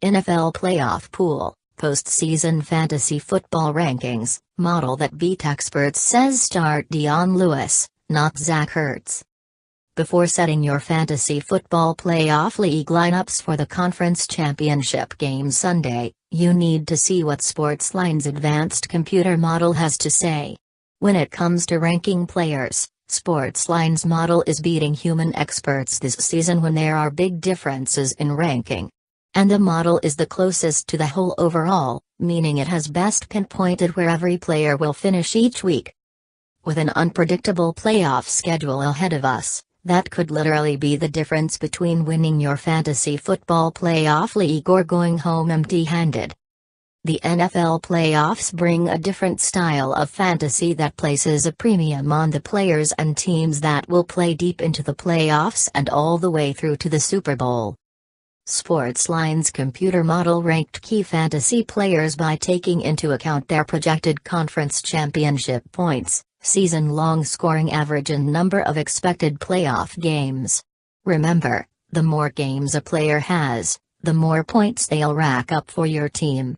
NFL Playoff Pool, Postseason Fantasy Football Rankings, model that beat experts says start Dion Lewis, not Zach Ertz. Before setting your fantasy football playoff league lineups for the conference championship game Sunday, you need to see what SportsLine's advanced computer model has to say. When it comes to ranking players, SportsLine's model is beating human experts this season when there are big differences in ranking. And the model is the closest to the whole overall, meaning it has best pinpointed where every player will finish each week. With an unpredictable playoff schedule ahead of us, that could literally be the difference between winning your fantasy football playoff league or going home empty-handed. The NFL playoffs bring a different style of fantasy that places a premium on the players and teams that will play deep into the playoffs and all the way through to the Super Bowl. SportsLine's computer model ranked key fantasy players by taking into account their projected conference championship points, season-long scoring average and number of expected playoff games. Remember, the more games a player has, the more points they'll rack up for your team.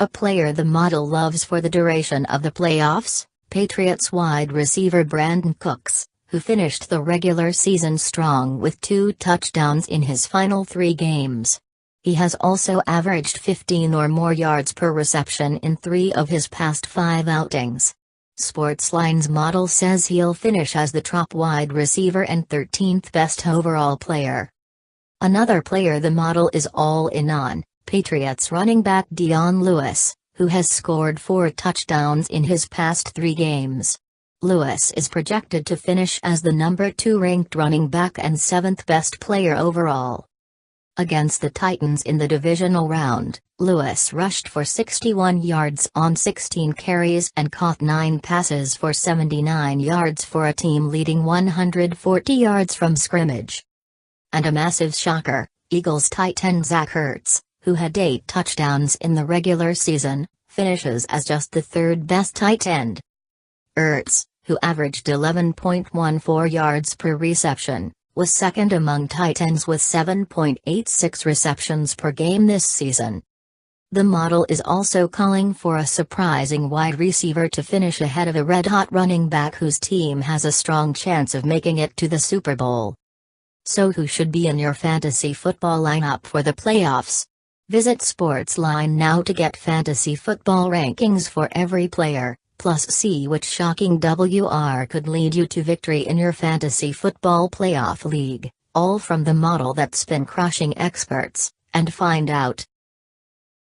A player the model loves for the duration of the playoffs, Patriots wide receiver Brandon Cooks, who finished the regular season strong with 2 touchdowns in his final 3 games. He has also averaged 15 or more yards per reception in 3 of his past 5 outings. SportsLine's model says he'll finish as the top wide receiver and 13th best overall player. Another player the model is all in on, Patriots running back Dion Lewis, who has scored 4 touchdowns in his past 3 games. Lewis is projected to finish as the number 2 ranked running back and 7th best player overall. Against the Titans in the divisional round, Lewis rushed for 61 yards on 16 carries and caught 9 passes for 79 yards for a team-leading 140 yards from scrimmage. And a massive shocker, Eagles tight end Zach Ertz, who had 8 touchdowns in the regular season, finishes as just the 3rd best tight end. Ertz, who averaged 11.14 yards per reception, was second among tight ends with 7.86 receptions per game this season. The model is also calling for a surprising wide receiver to finish ahead of a red-hot running back whose team has a strong chance of making it to the Super Bowl. So who should be in your fantasy football lineup for the playoffs? Visit SportsLine now to get fantasy football rankings for every player, plus see which shocking WR could lead you to victory in your fantasy football playoff league, all from the model that's been crushing experts, and find out